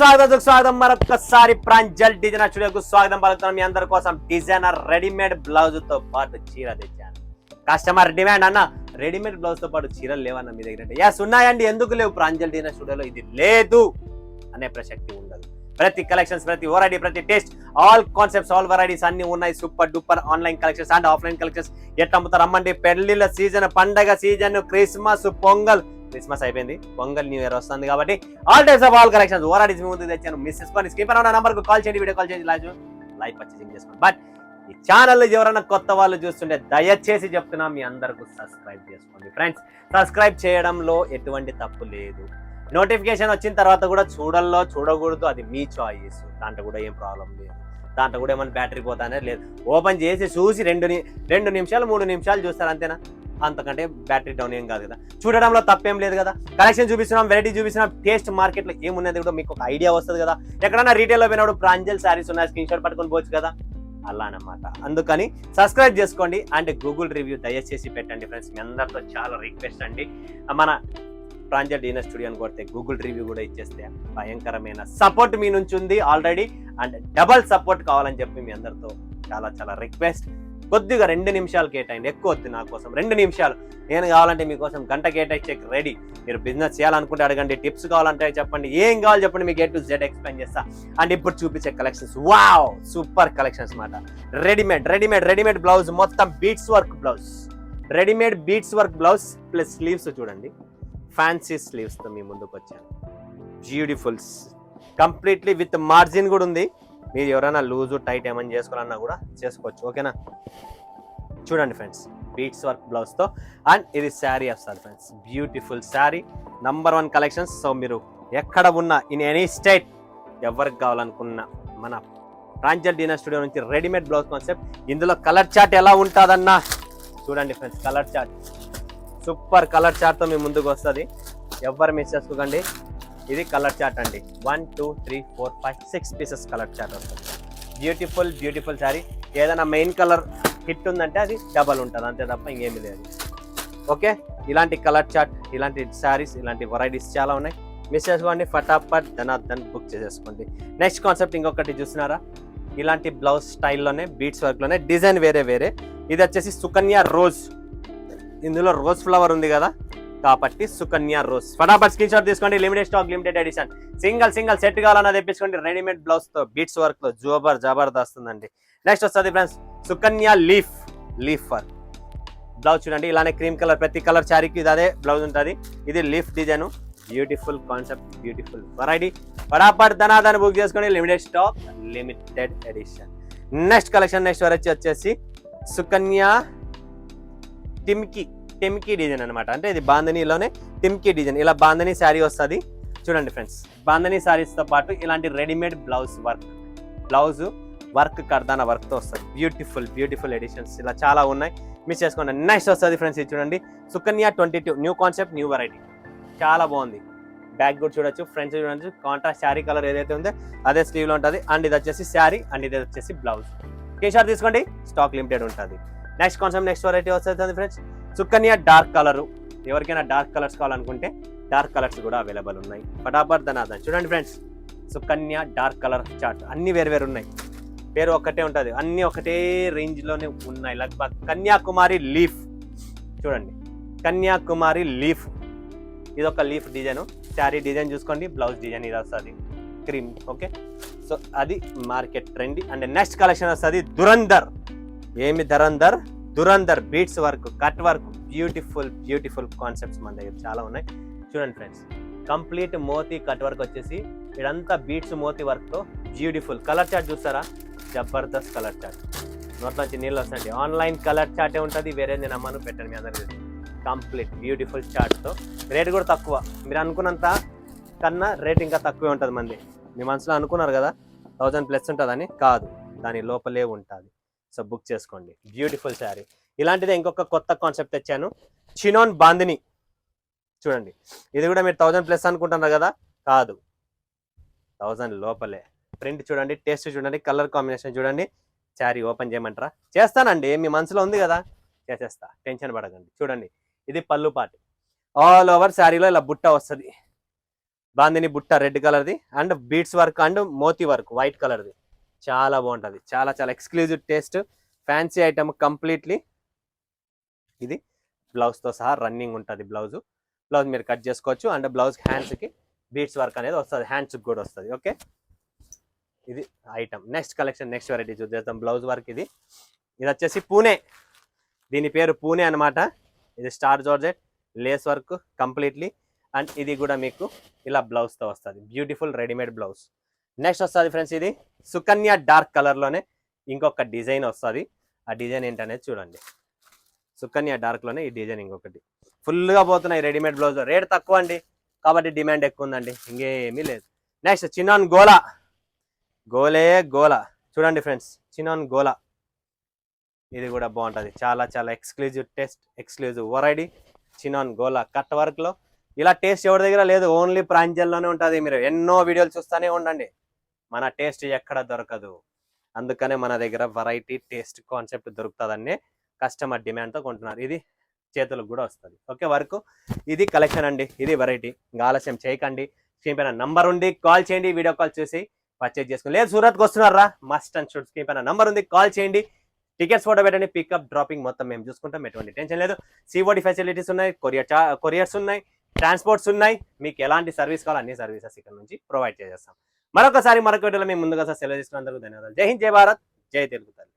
స్వాగతం మరొకసారి ప్రాంజల్ డిజైనర్ స్టూడియోకు స్వాగతం పలుకుతున్నాం. మీ అందరి కోసం డిజైనర్ రెడీమేడ్ బ్లౌజ్ తో పాటు చీర తెచ్చాను. కస్టమర్ డిమాండ్ అన్న రెడీమేడ్ బ్లౌజ్ తో పాటు చీరలు లేవన్న మీ దగ్గర యాస్ ఉన్నాయండి. ఎందుకు లేవు? ప్రాంజల్ డిజైనర్ స్టూడియోలో ఇది లేదు అనే ప్రసక్తి ఉండదు. ప్రతి కలెక్షన్స్, ప్రతి వెరైటీ, ప్రతి taste, all concepts, all varieties అన్ని ఉన్నాయి. Super duper online collections and offline collections ఎట్లా అమ్ముతారు రమ్మండి. పెళ్లిళ్ళ సీజన్, పండగ సీజన్, క్రిస్మస్, పొంగల్. క్రిస్మస్ అయిపోయింది, పొంగల్ న్యూ ఇయర్ వస్తుంది కాబట్టి all types of all collections varieties ముందు తెచ్చాను. మిస్ చేసుకొని స్క్రీన్ పైన ఉన్న నంబర్ కు కాల్ చేయండి, వీడియో కాల్ చేయండి, లైవ్ పర్చేసింగ్ చేసుకోండి. బట్ ఈ ఛానల్ ఎవరైనా కొత్త వాళ్ళు చూస్తుంటే దయచేసి చెప్తున్నా, మీ అందరికి సబ్స్క్రైబ్ చేసుకోండి ఫ్రెండ్స్. సబ్స్క్రైబ్ చేయడంలో ఎటువంటి తప్పు లేదు. నోటిఫికేషన్ వచ్చిన తర్వాత కూడా చూడల్లో చూడకూడదు, అది మీ చాయిస్. దాంట్లో కూడా ఏం ప్రాబ్లం లేదు. దాంట్లో కూడా ఏమైనా బ్యాటరీ పోతానే లేదు. ఓపెన్ చేసి చూసి 2 నిమిషాలు 3 నిమిషాలు చూస్తారు అంతేనా, అంతకంటే బ్యాటరీ డౌన్ ఏం కాదు కదా. చూడడంలో తప్పేం లేదు కదా. కలెక్షన్ చూపిస్తున్నాం, వెరైటీ చూపిస్తున్నాం, టేస్ట్ మార్కెట్లో ఏమున్నది కూడా మీకు ఒక ఐడియా వస్తుంది కదా. ఎక్కడైనా రీటైల్లో పోయినప్పుడు ప్రాంజల్ శారీస్ ఉన్నాయి, స్క్రీన్ షాట్ పట్టుకొని పోవచ్చు కదా, అలా అన్నమాట. అందుకని సబ్స్క్రైబ్ చేసుకోండి అండ్ గూగుల్ రివ్యూ దయచేసి పెట్టండి ఫ్రెండ్స్. మీ అందరితో చాలా రిక్వెస్ట్ అండి. మన ప్రాంజల్ డిజైనర్ స్టూడియో అని కొడితే గూగుల్ రివ్యూ కూడా ఇచ్చేస్తే భయంకరమైన సపోర్ట్ మీ నుంచి ఉంది ఆల్రెడీ, అండ్ డబల్ సపోర్ట్ కావాలని చెప్పి మీ అందరితో చాలా చాలా రిక్వెస్ట్. కొద్దిగా 2 నిమిషాలు కేటాయండి, ఎక్కువ వద్దు నా కోసం 2 నిమిషాలు. నేను కావాలంటే మీకోసం గంట కేటాయించే రెడీ. మీరు బిజినెస్ చేయాలనుకుంటే అడగండి, టిప్స్ కావాలంటే చెప్పండి, ఏం కావాలి చెప్పండి, మీకు A to Z ఎక్స్ప్లెయిన్ చేస్తా. అండ్ ఇప్పుడు చూపించే కలెక్షన్స్ వావ్ సూపర్ కలెక్షన్స్ మాట. రెడీమేడ్ బ్లౌజ్, మొత్తం beads work blouse, readymade beads work blouse plus sleeves చూడండి, ఫ్యాన్సీ స్లీవ్స్ తో మీ ముందుకు వచ్చాను. బ్యూటిఫుల్స్, కంప్లీట్లీ విత్ మార్జిన్ కూడా ఉంది. మీరు ఎవరైనా లూజు టైట్ ఏమైనా చేసుకోవాలన్నా కూడా చేసుకోవచ్చు, ఓకేనా. చూడండి ఫ్రెండ్స్, బీట్స్ వర్క్ బ్లౌజ్తో. అండ్ ఇది శారీ వస్తుంది friends, beautiful sari, number 1 collections. So మీరు ఎక్కడ ఉన్నా, ఇన్ ఎనీ స్టేట్, ఎవరికి కావాలనుకున్నా మన ప్రాంజల్ డిజైనర్ స్టూడియో నుంచి రెడీమేడ్ బ్లౌజ్ కాన్సెప్ట్. ఇందులో కలర్ చార్ట్ ఎలా ఉంటుందన్నా చూడండి friends, colour chart, super colour చార్ట్తో మీ ముందుకు వస్తుంది. ఎవరు మిస్ చేసుకోకండి. ఇది కలర్ చార్ట్ అండి, 1 2 3 4 5 6 పీసెస్ కలర్ చార్ట్ వస్తుంది. బ్యూటిఫుల్ శారీ. ఏదైనా మెయిన్ కలర్ హిట్ ఉందంటే అది డబల్ ఉంటుంది, అంతే తప్ప ఇంకేమీ లేదు. ఓకే, ఇలాంటి కలర్ చార్ట్, ఇలాంటి శారీస్, ఇలాంటి వెరైటీస్ చాలా ఉన్నాయి. మిస్ చేసుకోండి, ఫటాఫట్ ధనార్దన్ బుక్ చేసేసుకోండి. నెక్స్ట్ కాన్సెప్ట్ ఇంకొకటి చూస్తున్నారా, ఇలాంటి బ్లౌజ్ స్టైల్లోనే బీట్స్ వర్క్లోనే డిజైన్ వేరే. ఇది వచ్చేసి సుకన్య రోజ్. ఇందులో రోజ్ ఫ్లవర్ ఉంది కదా కాబట్టి సుకన్య రోజ్. ఫటాఫట్ స్క్రీన్ షాట్ తీసుకోండి. Limited stock, limited edition. Single set కావాలన్నా తెప్పించుకోండి. రెడీమేడ్ బ్లౌజ్ తో బీట్స్ వర్క్ తో జబర్దస్త్ ఉందండి. నెక్స్ట్ వస్తుంది friends Sukanya leaf work blouse. చూడండి, ఇలానే క్రీమ్ కలర్, ప్రతి కలర్ శారీకి ఇది అదే బ్లౌజ్ ఉంటుంది. ఇది leaf design, beautiful concept, beautiful variety. ఫటాఫట్ ధనాదాన్ని బుక్ చేసుకోండి. Limited stock, limited edition. Next collection, next variety వచ్చేసి సుకన్య టిమ్కీ డిజైన్ అనమాట. అంటే ఇది బాంధనీలోనే టిమ్కీ డిజైన్. ఇలా బాంధనీ శారీ వస్తుంది. చూడండి ఫ్రెండ్స్, బాంధనీ శారీస్ తో పాటు ఇలాంటి రెడీమేడ్ బ్లౌజ్ వర్క్ కర్దాన వర్క్ తో వస్తుంది. బ్యూటిఫుల్ ఎడిషన్స్ ఇలా చాలా ఉన్నాయి, మిస్ చేసుకోండి. నెక్స్ట్ వస్తుంది ఫ్రెండ్స్, ఇది చూడండి Sukanya 22, new concept, new variety, చాలా బాగుంది. బ్యాక్ కూడా చూడొచ్చు, ఫ్రంట్ చూడొచ్చు. కాంట్రాస్ట్ శారీ కలర్ ఏదైతే ఉందో అదే స్లీవ్ లో ఉంటుంది. అండ్ ఇది వచ్చేసి శారీ, అండ్ ఇది వచ్చేసి బ్లౌజ్. టీషర్ట్ తీసుకోండి, స్టాక్ లిమిటెడ్ ఉంటుంది. నెక్స్ట్ కాన్సెప్ట్, నెక్స్ట్ వెరైటీ వస్తుంది ఫ్రెండ్స్ సుకన్య డార్క్ కలర్. ఎవరికైనా డార్క్ కలర్స్ కావాలనుకుంటే డార్క్ కలర్స్ కూడా అవైలబుల్ ఉన్నాయి. ఫటాఫట్ ధనార్దన్. చూడండి friends, Sukanya dark colour chart. అన్ని వేరు ఉన్నాయి, పేరు ఒక్కటే ఉంటుంది, అన్ని ఒకటే రేంజ్ లోనే ఉన్నాయి. లగ్భగ్ కన్యాకుమారి లీఫ్. చూడండి, కన్యాకుమారి లీఫ్, ఇది ఒక లీఫ్ డిజైన్. శారీ డిజైన్ చూసుకోండి, బ్లౌజ్ డిజైన్ ఇది వస్తుంది క్రీమ్. ఓకే, సో అది market trend. And next collection వస్తుంది దురందర్ beads work, cut work, beautiful concepts మన దగ్గర చాలా ఉన్నాయి. చూడండి ఫ్రెండ్స్, కంప్లీట్ మోతీ కట్ వర్క్ వచ్చేసి ఇదంతా బీట్స్ మోతీ వర్క్ తో బ్యూటిఫుల్ కలర్ చార్ట్. చూస్తారా, జబర్దస్త్ కలర్ చార్ట్. నోట్లోంచి నీళ్ళు వస్తాయండి. ఆన్లైన్ కలర్ చార్టే ఉంటుంది, వేరేది నమ్మను పెట్టండి మీ అందరికి. కంప్లీట్ బ్యూటిఫుల్ చార్ట్ తో రేట్ కూడా తక్కువ. మీరు అనుకున్నంత కన్నా రేట్ ఇంకా తక్కువే ఉంటుంది. మంది మీ మనసులో అనుకున్నారు కదా 1000+ ఉంటుందని, కాదు, దాని లోపలే ఉంటుంది. సో బుక్ చేసుకోండి. బ్యూటిఫుల్ శారీ. ఇలాంటిదే ఇంకొక కొత్త కాన్సెప్ట్ తెచ్చాను, చినోన్ బాందిని. చూడండి, ఇది కూడా మీరు 1000+ అనుకుంటున్నారు కదా, కాదు, 1000 లోపలే. ప్రింట్ చూడండి, టేస్ట్ చూడండి, కలర్ కాంబినేషన్ చూడండి. శారీ ఓపెన్ చేయమంటారా? చేస్తానండి, మీ మనసులో ఉంది కదా, చేసేస్తా, టెన్షన్ పడకండి. చూడండి, ఇది పళ్ళు పాటు, ఆల్ ఓవర్ శారీలో ఇలా బుట్ట వస్తుంది. బాందిని బుట్ట రెడ్ కలర్ది అండ్ బీడ్స్ వర్క్ అండ్ మోతీ వర్క్ వైట్ కలర్ది చాలా బాగుంటుంది. చాలా చాలా exclusive taste, fancy item completely. ఇది బ్లౌజ్తో సహా రన్నింగ్ ఉంటుంది. బ్లౌజ్ మీరు కట్ చేసుకోవచ్చు. అండ్ బ్లౌజ్ హ్యాండ్స్కి బీడ్స్ వర్క్ అనేది వస్తుంది, హ్యాండ్స్కి కూడా వస్తుంది. ఓకే, ఇది item. Next collection, next variety చూద్దాం. బ్లౌజ్ వర్క్ ఇది వచ్చేసి పూణే, దీని పేరు పూణే అనమాట. ఇది star georgette lace work completely. And ఇది కూడా మీకు ఇలా బ్లౌజ్తో వస్తుంది, బ్యూటిఫుల్ రెడీమేడ్ బ్లౌజ్. నెక్స్ట్ వస్తుంది ఫ్రెండ్స్, ఇది సుకన్య డార్క్ కలర్లోనే ఇంకొక డిజైన్ వస్తుంది. ఆ డిజైన్ ఏంటనేది చూడండి. సుకన్య డార్క్లోనే ఈ డిజైన్ ఇంకొకటి. ఫుల్గా పోతున్నాయి రెడీమేడ్ బ్లౌజ్. రేట్ తక్కువ అండి కాబట్టి డిమాండ్ ఎక్కువ ఉందండి, ఇంకేమీ లేదు. నెక్స్ట్ చినాన్ గోలా, గోలా చూడండి ఫ్రెండ్స్, చినాన్ గోలా. ఇది కూడా బాగుంటుంది, చాలా చాలా exclusive taste, exclusive variety. Chinon గోలా కట్ వర్క్లో ఇలా టేస్ట్ ఎవరి దగ్గర లేదు, ఓన్లీ ప్రాంజల్లోనే ఉంటుంది. మీరు ఎన్నో వీడియోలు చూస్తూనే ఉండండి, మన టేస్ట్ ఎక్కడ దొరకదు. అందుకనే మన దగ్గర వెరైటీ టేస్ట్ కాన్సెప్ట్ దొరుకుతుందని కస్టమర్ డిమాండ్తో కొంటున్నారు. ఇది చేతులకు కూడా వస్తుంది. Okay, work. ఇది కలెక్షన్ అండి, ఇది వెరైటీ. ఇంకా ఆలస్యం చేయకండి, స్క్రీన్ పైన నంబర్ ఉంది, కాల్ చేయండి. వీడియో కాల్ చూసి పర్చేజ్ చేసుకోండి. లేదు సూరత్కి వస్తున్నారా, మస్ట్ అండ్ షుడ్, స్క్రీన్ పైన నంబర్ ఉంది, కాల్ చేయండి. టికెట్స్ ఫోటో పెట్టండి, పికప్ డ్రాపింగ్ మొత్తం మేము చూసుకుంటాం, ఎటువంటి టెన్షన్ లేదు. సిఓడి ఫెసిలిటీస్ ఉన్నాయి, కొరియర్స్ ఉన్నాయి, ట్రాన్స్పోర్ట్స్ ఉన్నాయి. మీకు ఎలాంటి సర్వీస్ కావాలో అన్ని సర్వీసెస్ ఇక్కడ నుంచి ప్రొవైడ్ చేసేస్తాం. మరొక వీడియోలో మేము ముందుగా సెలవు తీసుకున్నందుకు ధన్యవాదాలు. జై హింద్, జై భారత్, జై తెలుగు తల్లి.